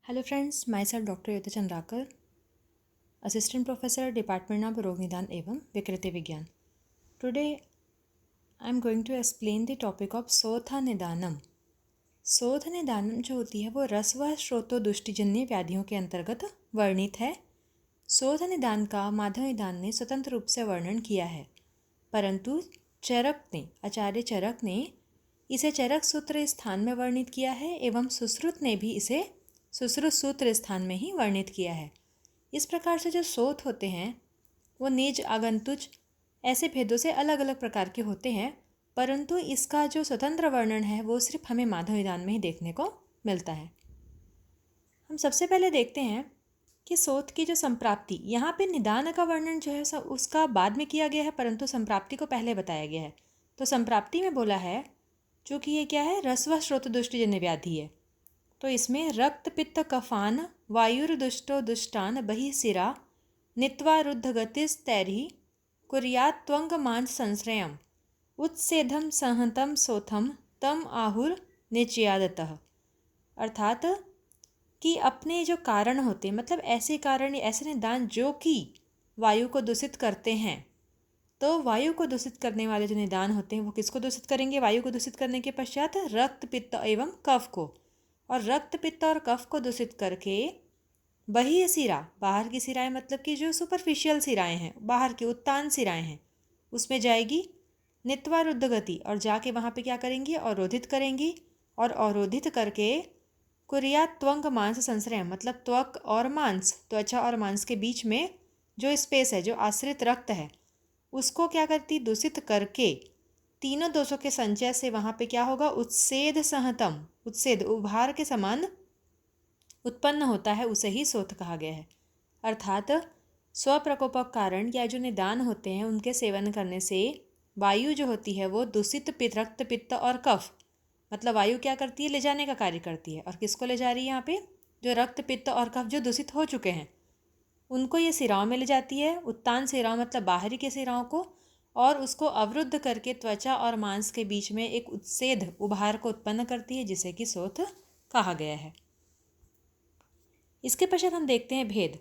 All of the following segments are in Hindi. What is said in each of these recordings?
Hello friends, myself Dr. Yudha Chandrakar, Assistant Professor, Department of रोग निदान एवं विकृति विज्ञान. Today I am going to explain the topic of शोथ निदानम. शोथ निदानम जो होती है वो रस व श्रोतोदुष्टिजन्य व्याधियों के अंतर्गत वर्णित है. शोथ निदान का माधव निदान ने स्वतंत्र रूप से वर्णन किया है, परंतु आचार्य चरक ने इसे चरक सूत्र स्थान में वर्णित किया है एवं सुश्रुत ने भी इसे सुश्रुत सूत्र स्थान में ही वर्णित किया है. इस प्रकार से जो शोथ होते हैं वो निज आगंतुज ऐसे भेदों से अलग अलग प्रकार के होते हैं, परंतु इसका जो स्वतंत्र वर्णन है वो सिर्फ हमें माधव निदान में ही देखने को मिलता है. हम सबसे पहले देखते हैं कि शोथ की जो संप्राप्ति, यहाँ पे निदान का वर्णन जो है उसका बाद में किया गया है, परंतु संप्राप्ति को पहले बताया गया है. तो संप्राप्ति में बोला है चूँकि ये क्या है, रस व श्रोतदुष्टिजन्य व्याधि है, तो इसमें रक्त पित्त कफान वायुर्दुष्टो दुष्टान बहि सिरा नित्वा रुद्ध गतिस्तैर्हि कुर्यात् त्वंग मांस संश्रयम उत्सेधम संहतम सोथम तम आहुर निचयादतः. अर्थात कि अपने जो कारण होते हैं, मतलब ऐसे कारण ऐसे निदान जो कि वायु को दूषित करते हैं, तो वायु को दूषित करने वाले जो निदान होते हैं वो किसको दूषित करेंगे? वायु को दूषित करने के पश्चात रक्त पित्त एवं कफ को, और रक्त पित्त और कफ को दूषित करके बही सिरा, बाहर की सिराएं मतलब कि जो सुपरफिशियल सिराएं हैं, बाहर की उत्तान सिराएं हैं, उसमें जाएगी नित्वा रुद्ध गति, और जाके वहाँ पे क्या करेंगी? अवरोधित करेंगी, और अवरोधित करके कुरिया त्वंग मांस संश्रय, मतलब त्वक और मांस, त्वचा और मांस के बीच में जो स्पेस है, जो आश्रित रक्त है, उसको क्या करती? दूषित करके तीनों दोषों के संचय से वहाँ पे क्या होगा? उत्सेद सहतम, उत्सेद उभार के समान उत्पन्न होता है, उसे ही शोथ कहा गया है. अर्थात स्वप्रकोपक कारण या जो निदान होते हैं उनके सेवन करने से वायु जो होती है वो दूषित रक्त पित्त और कफ, मतलब वायु क्या करती है? ले जाने का कार्य करती है. और किसको ले जा रही है? यहाँ पे जो रक्त पित्त और कफ जो दूषित हो चुके हैं उनको ये सिराओं में ले जाती है, उत्तान सिराओं मतलब बाहरी के सिराओं को, और उसको अवरुद्ध करके त्वचा और मांस के बीच में एक उत्सेद उभार को उत्पन्न करती है, जिसे कि शोथ कहा गया है. इसके पश्चात हम देखते हैं भेद.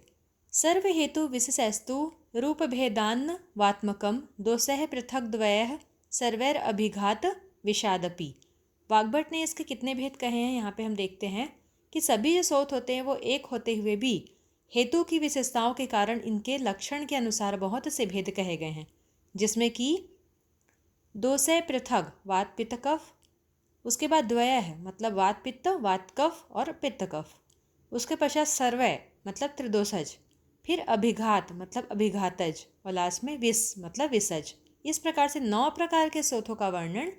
सर्व हेतु विशेषस्तु रूप भेदान्न वात्मकम दोषः पृथक द्वयः सर्वैर अभिघात विषादपि. वाग्भट ने इसके कितने भेद कहे हैं यहाँ पे हम देखते हैं कि सभी जो शोथ होते हैं वो एक होते हुए भी हेतु की विशेषताओं के कारण इनके लक्षण के अनुसार बहुत से भेद कहे गए हैं, जिसमें कि दोषः पृथक वात पित्त कफ, उसके बाद द्वय है मतलब वात पित्त वात कफ और पित्त कफ, उसके पश्चात सर्वय मतलब त्रिदोषज, फिर अभिघात मतलब अभिघातज, और लास्ट में विष मतलब विषज. इस प्रकार से 9 प्रकार के शोथों का वर्णन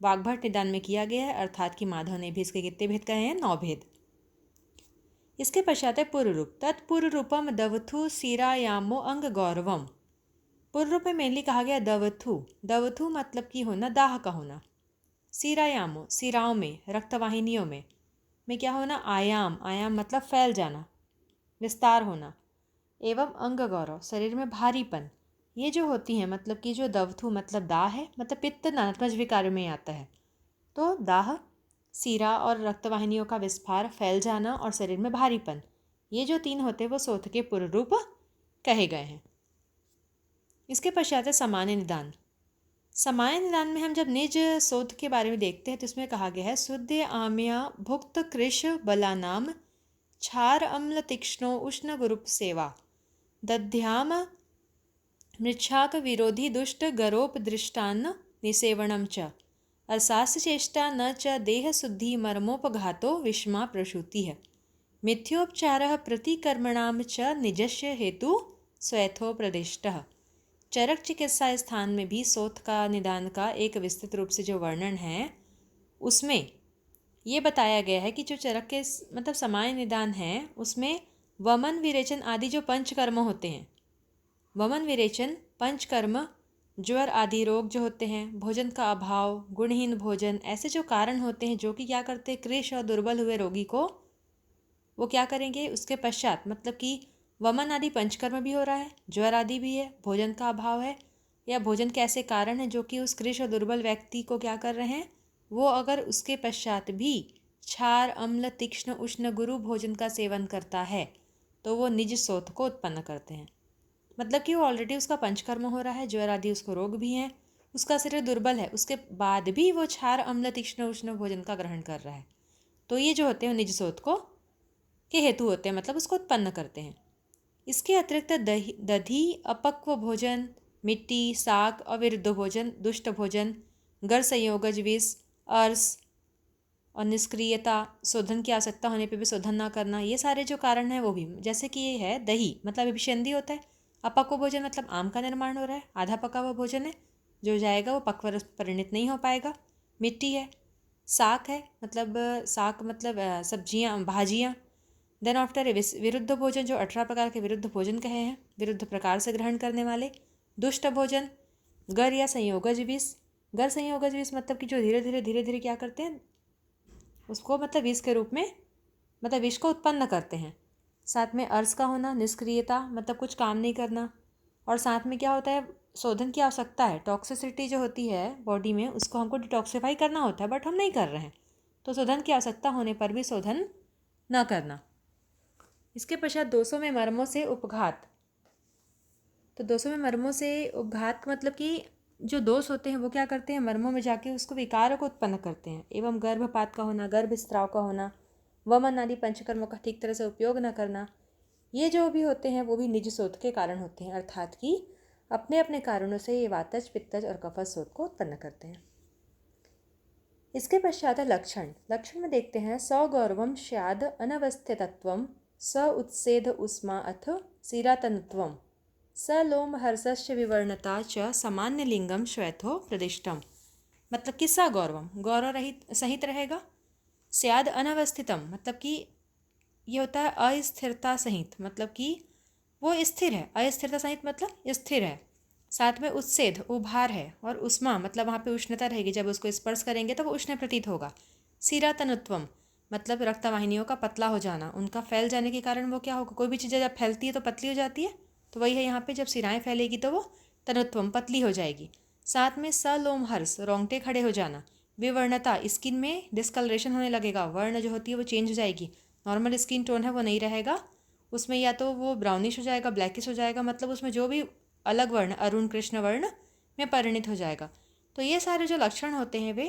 वाग्भट निदान में किया गया है, अर्थात कि माधव ने भी इसके कितने भेद कहे हैं? 9 भेद. इसके पश्चात है पूर्व रूप. तत्पूर्व रूपम दवथु सीरायामो अंग गौरवम. पूर्व रूप में मेनली कहा गया दवथु. दवथु मतलब कि होना, दाह का होना. सीरायामो सिराओं में, रक्तवाहिनियों में क्या होना? आयाम, आयाम मतलब फैल जाना, विस्तार होना, एवं अंग गौरव शरीर में भारीपन. ये जो होती हैं मतलब कि जो दवथु मतलब दाह है, मतलब पित्त नर्मज विकार में आता है, तो दाह, सीरा और रक्तवाहिनियों का विस्फार, फैल जाना और शरीर में भारीपन, ये जो 3 होते हैं वो शोथ के पूर्व रूप कहे गए हैं. इसके पश्चात है सामान्य निदान. सामान्य निदान में हम जब निज शोथ के बारे में देखते हैं तो इसमें कहा गया है शुद्ध आम्या भुक्त कृष बलानाम क्षार अम्ल तीक्ष्णो उष्ण गुरुप सेवा दध्याम मृच्छाक विरोधी दुष्ट गरोप दृष्टान्न निसेवनम च असास्य चेष्टा न च देह शुद्धि मर्मोपघातो विषमा प्रसूति है मिथ्योपचार प्रतिकर्मणाम च निजस्य हेतु स्वयथो प्रदिष्टः. चरक चिकित्सा स्थान में भी शोथ का निदान का एक विस्तृत रूप से जो वर्णन है उसमें ये बताया गया है कि जो चरक के मतलब सामान्य निदान है उसमें वमन विरेचन आदि जो पंचकर्म होते हैं, वमन विरेचन पंचकर्म, ज्वर आदि रोग जो होते हैं, भोजन का अभाव, गुणहीन भोजन, ऐसे जो कारण होते हैं जो कि क्या करते हैं? कृश और दुर्बल हुए रोगी को वो क्या करेंगे? उसके पश्चात मतलब कि वमन आदि पंचकर्म भी हो रहा है, ज्वर आदि भी है, भोजन का अभाव है, या भोजन के ऐसे कारण हैं जो कि उस कृश और दुर्बल व्यक्ति को क्या कर रहे हैं? वो अगर उसके पश्चात भी क्षार अम्ल तीक्ष्ण उष्ण गुरु भोजन का सेवन करता है तो वो निज शोथ को उत्पन्न करते हैं। मतलब कि वो ऑलरेडी उसका पंचकर्म हो रहा है, ज्वर आदि उसको रोग भी हैं, उसका शरीर दुर्बल है, उसके बाद भी वो क्षार अम्ल तीक्ष्ण उष्ण भोजन का ग्रहण कर रहा है, तो ये जो होते हैं निज शोथ को के हेतु होते हैं, मतलब उसको उत्पन्न करते हैं। इसके अतिरिक्त दधि अपक्व भोजन, मिट्टी, साग, अविरुद्ध भोजन, दुष्ट भोजन, गर संयोगज विष, अर्स और निष्क्रियता, शोधन की आवश्यकता होने पे भी शोधन ना करना, ये सारे जो कारण हैं वो भी, जैसे कि ये है दही मतलब अभिषेंदी होता है, अपक्व भोजन मतलब आम का निर्माण हो रहा है, आधा पका हुआ भोजन है, जो जाएगा वो पक्व रस परिणित नहीं हो पाएगा। मिट्टी है, साग है मतलब सब्जियाँ भाजियाँ। देन आफ्टर विरुद्ध भोजन, जो 18 प्रकार के विरुद्ध भोजन कहे हैं, विरुद्ध प्रकार से ग्रहण करने वाले। दुष्ट भोजन, गर या संयोगज विष। गर संयोगज विष मतलब कि जो धीरे धीरे क्या करते हैं उसको मतलब विष के रूप में, मतलब विष को उत्पन्न करते हैं। साथ में अर्स का होना, निष्क्रियता मतलब कुछ काम नहीं करना, और साथ में क्या होता है शोधन की आवश्यकता है, टॉक्सिसिटी जो होती है बॉडी में उसको हमको डिटॉक्सिफाई करना होता है, बट हम नहीं कर रहे हैं, तो शोधन की आवश्यकता होने पर भी शोधन न करना। इसके पश्चात दोषों में मर्मों से उपघात। तो दोषों में मर्मों से उपघात मतलब कि जो दोष होते हैं वो क्या करते हैं, मर्मों में जाके उसको विकारों को उत्पन्न करते हैं। एवं गर्भपात का होना, गर्भस्राव का होना, वमन आदि पंचकर्मों का ठीक तरह से उपयोग न करना, ये जो भी होते हैं वो भी निज शोथ के कारण होते हैं, अर्थात कि अपने अपने कारणों से ये वातज पित्तज और कफज शोथ को उत्पन्न करते हैं। इसके पश्चात है लक्षण। लक्षण में देखते हैं सगौरवम स्याद अनवस्थितत्वम, स उत्सेद उष्मा अथ सीरातनत्वम, स लोम हर्षस्य विवर्णता च सामान्य लिंगम श्वेथो प्रदिष्टम। मतलब कि सगौरवम गौरव रहित सहित रहेगा, स्याद अनवस्थितम मतलब कि ये होता है अस्थिरता सहित, मतलब कि वो स्थिर है, अस्थिरता सहित मतलब स्थिर है। साथ में उत्सेद उभार है, और उष्मा मतलब वहाँ पे उष्णता रहेगी, जब उसको स्पर्श करेंगे तो वो उष्ण प्रतीत होगा। सीरातनुत्वम मतलब रक्तवाहिनियों का पतला हो जाना, उनका फैल जाने के कारण वो क्या होगा, कोई भी चीज़ जब फैलती है तो पतली हो जाती है, तो वही है यहाँ पे जब सिराएँ फैलेगी तो वो तनुत्वम पतली हो जाएगी। साथ में सलोमहर्ष रोंगटे खड़े हो जाना, विवर्णता स्किन में डिस्कलरेशन होने लगेगा, वर्ण जो होती है वो चेंज हो जाएगी, नॉर्मल स्किन टोन है वो नहीं रहेगा, उसमें या तो वो ब्राउनिश हो जाएगा, ब्लैकिश हो जाएगा, मतलब उसमें जो भी अलग वर्ण अरुण कृष्ण वर्ण में परिणित हो जाएगा। तो ये सारे जो लक्षण होते हैं वे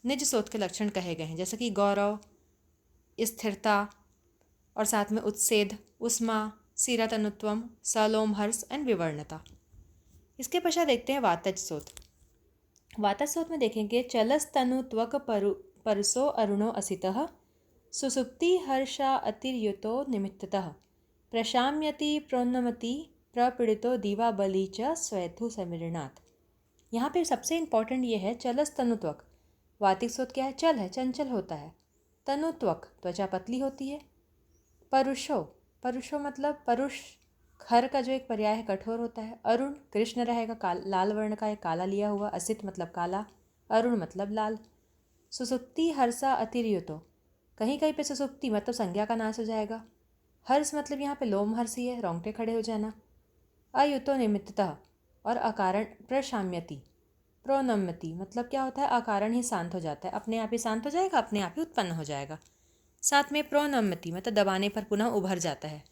निज शोथ के लक्षण कहे गए हैं, जैसे कि गौरव, स्थिरता, और साथ में उत्सेद, उष्मा, सीरातनुत्वम, सलोमहर्ष एंड विवर्णता। इसके पश्चात देखते हैं वातज शोथ। वातज शोथ में देखेंगे चलस तनु त्वक परसो अरुणो असितः, सुसुप्ति हर्षा अतिर्युतो निमित्ततः, प्रशाम्यति प्रोन्नमति प्रपीड़ितो दीवा बलि च स्वैथु समीरणात्। यहाँ पे सबसे इम्पॉर्टेंट ये है चलस तनुत्वक। वातिक शोथ क्या है, चल है, चंचल होता है। तनुत्वक त्वचा पतली होती है। परुषो, परुषो मतलब परुष खर का जो एक पर्याय है कठोर होता है। अरुण कृष्ण रहेगा, लाल वर्ण का एक काला लिया हुआ। असित मतलब काला, अरुण मतलब लाल। सुसुप्ति हर्षा अतिर्युतो, कहीं कहीं पे सुसुप्ति मतलब संज्ञा का नाश हो जाएगा। हर्ष मतलब यहाँ पे लोम हर्ष ही है, रोंगटे खड़े हो जाना। अयुतो निमित्ततः और अकारण प्रशाम्यति, प्रोनम्यति मतलब क्या होता है, अकारण ही शांत हो जाता है, अपने आप ही शांत हो जाएगा, अपने आप ही उत्पन्न हो जाएगा। साथ में प्रोनम्यति मतलब दबाने पर पुनः उभर जाता है।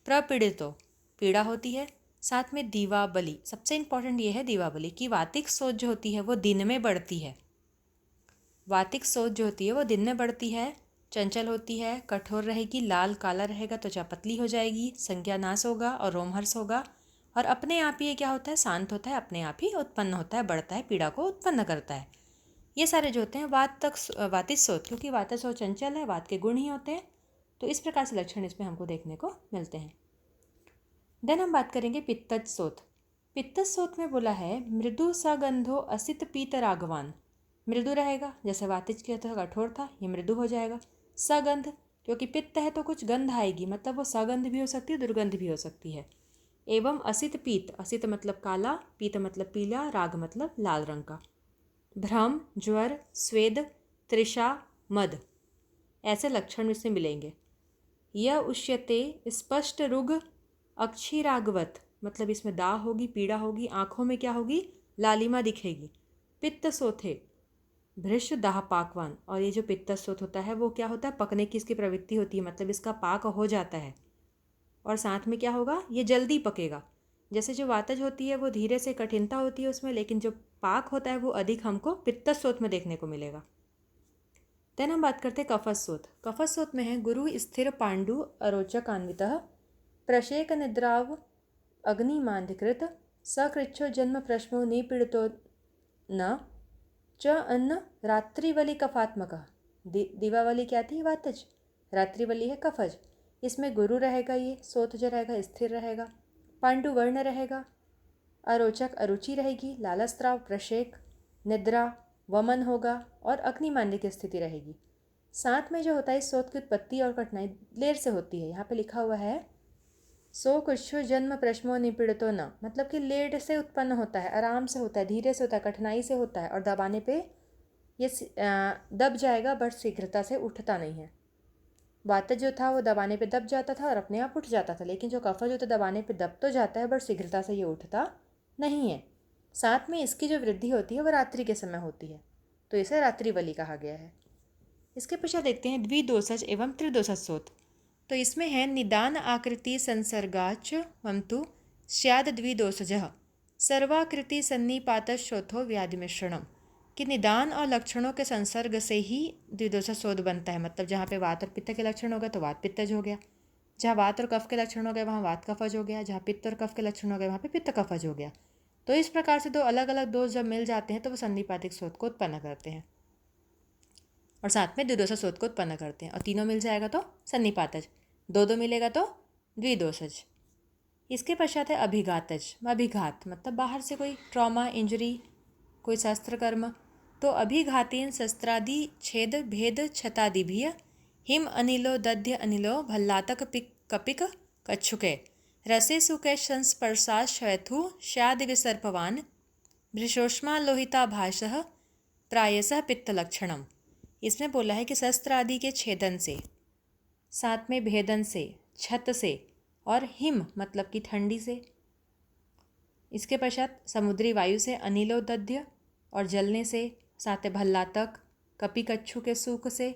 प्रपीड़ितो पीड़ा होती है। साथ में दीवाबली, सबसे इंपॉर्टेंट ये है दीवाबली की वातिक सोच जो होती है वो दिन में बढ़ती है। वातिक सोच जो होती है वो दिन में बढ़ती है, चंचल होती है, कठोर रहेगी, लाल काला रहेगा, त्वचा पतली हो जाएगी, संज्ञा नाश होगा और रोमहर्ष होगा, और अपने आप ही ये क्या होता है, शांत होता है, अपने आप ही उत्पन्न होता है, बढ़ता है, पीड़ा को उत्पन्न करता है। ये सारे जो होते हैं वातिक शोथ, क्योंकि वातज शोथ चंचल है, वात के गुण ही होते हैं, तो इस प्रकार से लक्षण इसमें हमको देखने को मिलते हैं। देन हम बात करेंगे पित्तज शोथ। पित्तज शोथ में बोला है मृदु सगंधो असित पीत राघवान। मृदु रहेगा, जैसे वातिज के तो कठोर था, ये मृदु हो जाएगा। सगंध क्योंकि पित्त है तो कुछ गंध आएगी, मतलब वो सगंध भी हो सकती है, दुर्गंध भी हो सकती है। एवं असित पीत, असित मतलब काला, पीत मतलब पीला, राग मतलब लाल रंग का। भ्रम, ज्वर, स्वेद, तृषा, मद, ऐसे लक्षण इसमें मिलेंगे। यह उष्यते स्पष्ट रुग अक्षीरागवत मतलब इसमें दाह होगी, पीड़ा होगी, आँखों में क्या होगी, लालिमा दिखेगी। पित्त शोथे भृश दाह पाकवान। और ये जो पित्तस्रोत होता है वो क्या होता है, पकने की इसकी प्रवृत्ति होती है, मतलब इसका पाक हो जाता है। और साथ में क्या होगा, ये जल्दी पकेगा। जैसे जो वातज होती है वो धीरे से कठिनता होती है उसमें, लेकिन जो पाक होता है वो अधिक हमको पित्तस्रोत में देखने को मिलेगा। देन हम बात करते हैं कफस्रोत। कफस्रोत में है गुरु स्थिर पांडु अरोचकान्वितः प्रशेक निद्राव अग्निमान्धिकृत सकृच्छो जन्म प्रश्नो निपीड़ितो न च अन्न रात्रिवली कफात्मक। दीवावली क्या थी, वातज। रात्रिवली है कफज। इसमें गुरु रहेगा, ये सोत जो रहेगा स्थिर रहेगा, पांडु वर्ण रहेगा, अरोचक अरुचि रहेगी, लालस्त्राव प्रशेक, निद्रा वमन होगा और अग्निमान्य की स्थिति रहेगी। साथ में जो होता है इस सोत की उत्पत्ति और कठिनाई लेर से होती है। यहाँ पे लिखा हुआ है सो कुछ जन्म प्रश्नो निपीड़ितो न, मतलब कि लेट से उत्पन्न होता है, आराम से होता है, धीरे से होता है, कठिनाई से होता है और दबाने पे ये दब जाएगा बट शीघ्रता से उठता नहीं है। वातज जो था वो दबाने पे दब जाता था और अपने आप उठ जाता था, लेकिन जो कफज जो था दबाने पे दब तो जाता है बट शीघ्रता से ये उठता नहीं है। साथ में इसकी जो वृद्धि होती है वो रात्रि के समय होती है, तो इसे रात्रिवली कहा गया है। इसके पश्चात देखते हैं द्विदोषज एवं त्रिदोषज सोत। तो इसमें है निदान आकृति संसर्गाच वंतु स्याद द्विदोषजः सर्वाकृति सन्निपात श्रोथो व्याधि मिश्रणम। कि निदान और लक्षणों के संसर्ग से ही द्विदोषज शोध बनता है, मतलब जहाँ पे वात और पित्त के लक्षण हो गए तो वात पित्तज हो गया, जहाँ वात और कफ के लक्षण हो गए वहाँ वात कफज हो गया, जहाँ पित्त और कफ के लक्षण हो गए वहाँ पे पित्त कफज हो गया। तो इस प्रकार से दो अलग अलग दोष जब मिल जाते हैं तो वो सन्निपातिक शोध को उत्पन्न करते हैं और साथ में द्विदोषज शोध को उत्पन्न करते हैं। और तीनों मिल जाएगा तो सन्निपातज, दो मिलेगा तो द्विदोषज। इसके पश्चात है अभिघातज। अभिघात मतलब बाहर से कोई ट्रॉमा, इंजरी, कोई शस्त्र कर्म। तो अभिघातीन शस्त्रादि छेद भेद क्षतादिभ्य हिम अनिलो दध्य अनिलो भल्लातक पिक कपिक कच्छुके रसे सुके संस्पर्शा शैथु शाद विसर्पवान भृशोष्मा लोहिता भाषः प्रायसः पित्तलक्षणम। इसमें बोला है कि शस्त्र आदि के छेदन से, साथ में भेदन से, छत से और हिम मतलब कि ठंडी से, इसके पश्चात समुद्री वायु से, अनिलोदध्य और जलने से, साथ भल्लातक, कपी कच्छू के सूख से,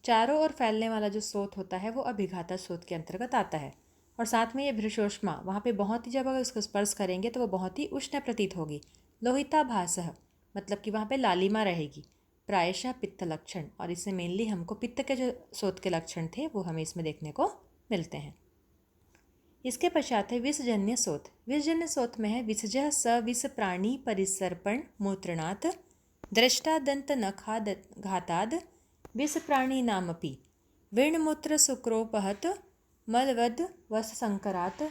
चारों ओर फैलने वाला जो स्रोत होता है वो अभिघाता स्रोत के अंतर्गत आता है। और साथ में ये भृशोष्मा, वहाँ पे बहुत ही, जब अगर उसको स्पर्श करेंगे तो वो बहुत ही उष्ण प्रतीत होगी। लोहिता भासः मतलब कि वहाँ पे लालिमा रहेगी। प्रायशः पित्त लक्षण, और इससे मेनली हमको पित्त के जो स्रोत के लक्षण थे वो हमें इसमें देखने को मिलते हैं। इसके पश्चात है विषजन्य स्रोत। विषजन्य स्रोत में है विषजः स विष प्राणी परिसर्पण मूत्रणात् दृष्टादंत नखाघाताद विष प्राणी नामपि विणमूत्र शुक्रोपहत मलवद वससंकरात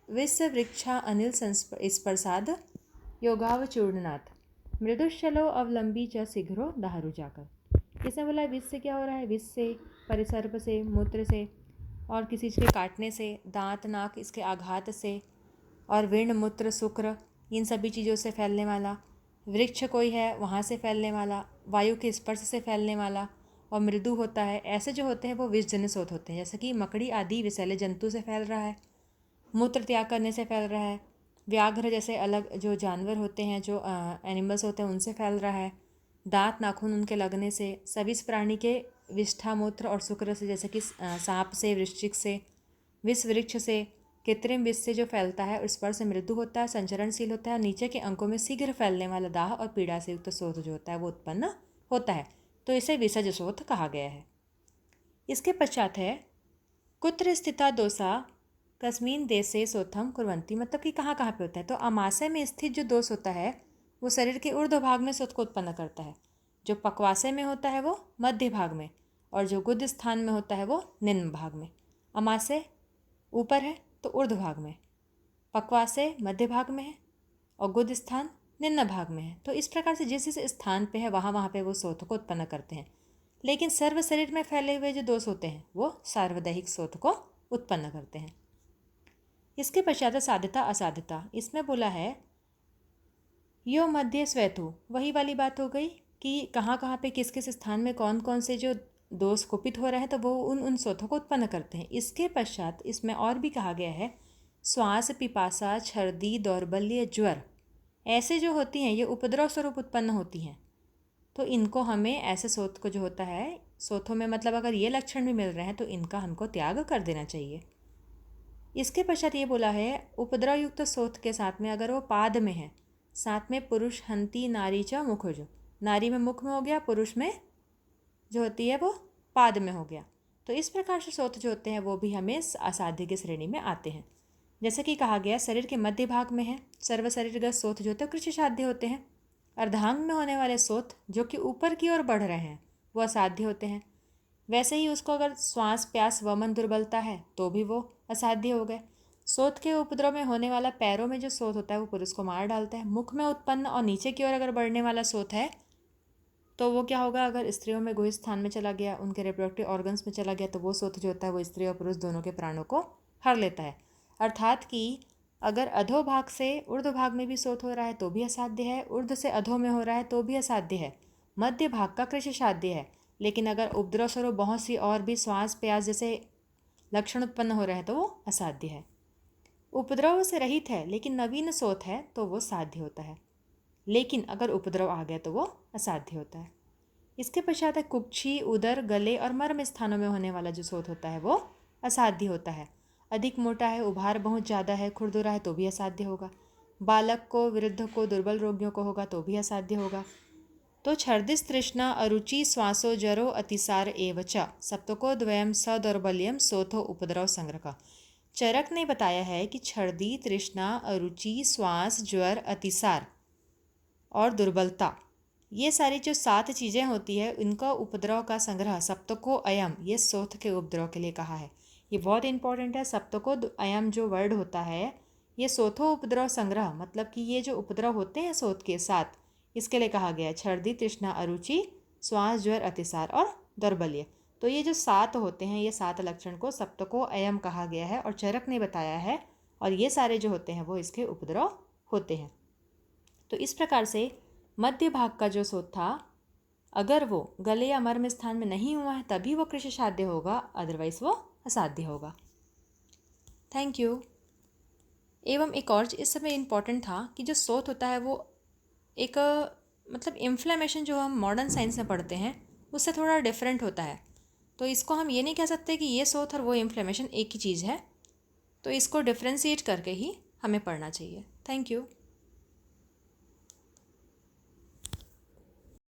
विष वृक्षा अनिल स्पर्शाद योगावचूर्णनाथ मृदुशलो अवलंबी च शीघ्रो दाहरू जाकर। इसमें बोला विष से क्या हो रहा है, विष से, परिसर्प से, मूत्र से और किसी चीज़ के काटने से, दांत नाक इसके आघात से, और विण मूत्र शुक्र इन सभी चीज़ों से फैलने वाला, वृक्ष कोई है वहाँ से फैलने वाला, वायु के स्पर्श से फैलने वाला, और मृदु होता है। ऐसे जो होते हैं वो विषजन्य स्रोत होते हैं, जैसे कि मकड़ी आदि विषैले जंतु से फैल रहा है, मूत्र त्याग करने से फैल रहा है, व्याघ्र जैसे अलग जो जानवर होते हैं, जो एनिमल्स होते हैं उनसे फैल रहा है, दांत नाखून उनके लगने से, सभी प्राणी के विष्ठा मूत्र और शुक्र से, जैसे कि सांप से, वृश्चिक से, विष वृक्ष से, कृत्रिम विष से जो फैलता है और स्पर्श से मृदु होता है, संचरणशील होता है, और नीचे के अंकों में शीघ्र फैलने वाला दाह और पीड़ा से युक्त स्रोत जो होता है वो उत्पन्न होता है, तो इसे विषज स्रोत कहा गया है। इसके पश्चात है कुत्र स्थिता दोषा कस्मीन देशे सोथम कुर्वंती, मतलब कि कहाँ कहाँ पे होता है। तो अमाशय में स्थित जो दोष होता है वो शरीर के ऊर्ध्व भाग में शोथ को उत्पन्न करता है, जो पक्वाशय में होता है वो मध्य भाग में, और जो गुद स्थान में होता है वो निम्न भाग में। अमाशय ऊपर है तो ऊर्ध्व भाग में, पक्वाशय मध्य भाग में है और गुद स्थान निम्न भाग में है। तो इस प्रकार से जिस जिस स्थान पे है वहाँ पे वो शोथ को उत्पन्न करते हैं। लेकिन सर्व शरीर में फैले हुए जो दोष होते हैं वो सार्वदैहिक शोथ को उत्पन्न करते हैं। इसके पश्चात साध्यता असाध्यता। इसमें बोला है यो मध्य स्वैथु, वही वाली बात हो गई कि कहाँ कहाँ पे किस किस स्थान में कौन कौन से जो दोष कुपित हो रहे हैं तो वो उन शोथों को उत्पन्न करते हैं। इसके पश्चात इसमें और भी कहा गया है श्वास, पिपासा, छर्दी, दौर्बल्य, ज्वर, ऐसे जो होती हैं ये उपद्रव स्वरूप उत्पन्न होती हैं। तो इनको हमें ऐसे शोथ को जो होता है, शोथों में मतलब अगर ये लक्षण भी मिल रहे हैं तो इनका हमको त्याग कर देना चाहिए। इसके पश्चात ये बोला है उपद्रव युक्त शोथ के साथ में अगर वो पाद में है, साथ में पुरुष हंती नारी च मुखुज, नारी में मुख में हो गया, पुरुष में जो होती है वो पाद में हो गया। तो इस प्रकार से शोथ जो होते हैं वो भी हमें असाध्य की श्रेणी में आते हैं। जैसे कि कहा गया शरीर के मध्य भाग में है सर्व शरीरगत शोथ जो होते हैं कृषि साध्य होते हैं। अर्धांग में होने वाले शोथ जो कि ऊपर की ओर बढ़ रहे हैं वो असाध्य होते हैं। वैसे ही उसको अगर श्वास प्यास वमन दुर्बलता है तो भी वो असाध्य हो गए। शोथ के उपद्रव में होने वाला पैरों में जो शोथ होता है वो पुरुष को मार डालता है। मुख में उत्पन्न और नीचे की ओर अगर बढ़ने वाला शोथ है तो वो क्या होगा, अगर स्त्रियों में गुह स्थान में चला गया, उनके रिप्रोडक्टिव ऑर्गन्स में चला गया, तो वो शोथ जो होता है वो स्त्री और पुरुष दोनों के प्राणों को हर लेता है। अर्थात कि अगर अधो भाग से ऊर्ध्व भाग में भी शोथ हो रहा है तो भी असाध्य है, ऊर्ध्व से अधो में हो रहा है तो भी असाध्य है, मध्य भाग का कृषि साध्य है। लेकिन अगर उपद्रव स्वरूप बहुत सी और भी श्वास प्यास जैसे लक्षण उत्पन्न हो रहे हैं तो वो असाध्य है। उपद्रव से रहित है लेकिन नवीन शोथ है तो वो साध्य होता है, लेकिन अगर उपद्रव आ गया तो वो असाध्य होता है। इसके पश्चात है कुक्षी, उदर, गले और मर्म स्थानों में होने वाला जो शोथ होता है वो असाध्य होता है। अधिक मोटा है, उभार बहुत ज़्यादा है, खुरदुरा है तो भी असाध्य होगा। बालक को, वृद्ध को, दुर्बल रोगियों को होगा तो भी असाध्य होगा। तो छर्दिस तृष्णा अरुचि श्वासो जरो अतिसार एवच सप्तको द्वयम सदौर्बल्यम सोथो उपद्रव संग्रह का चरक ने बताया है कि छर्दी, तृष्णा, अरुचि, श्वास, ज्वर, अतिसार और दुर्बलता, ये सारी जो 7 चीज़ें होती है इनका उपद्रव का संग्रह सप्तको अयम, ये शोथ के उपद्रव के लिए कहा है। ये बहुत इंपॉर्टेंट है। सप्तको अयम जो वर्ड होता है ये शोथो उपद्रव संग्रह, मतलब कि ये जो उपद्रव होते हैं शोथ के 7, इसके लिए कहा गया है। छर्दी, तृष्णा, अरुचि, श्वास, ज्वर, अतिसार और दौर्बल्य। तो ये जो 7 होते हैं, ये 7 लक्षण को सप्तको अयम कहा गया है और चरक ने बताया है, और ये सारे जो होते हैं वो इसके उपद्रव होते हैं। तो इस प्रकार से मध्य भाग का जो शोथ था, अगर वो गले या मर्म स्थान में नहीं हुआ है तभी वो कृषि साध्य होगा, अदरवाइज वो असाध्य होगा। Thank you. एवं एक और इस समय इम्पॉर्टेंट था कि जो शोथ होता है वो एक मतलब इन्फ्लेमेशन जो हम मॉडर्न साइंस में पढ़ते हैं उससे थोड़ा डिफरेंट होता है। तो इसको हम ये नहीं कह सकते कि ये शोथ और वो इन्फ्लेमेशन एक ही चीज़ है, तो इसको डिफ्रेंशिएट करके ही हमें पढ़ना चाहिए। Thank you.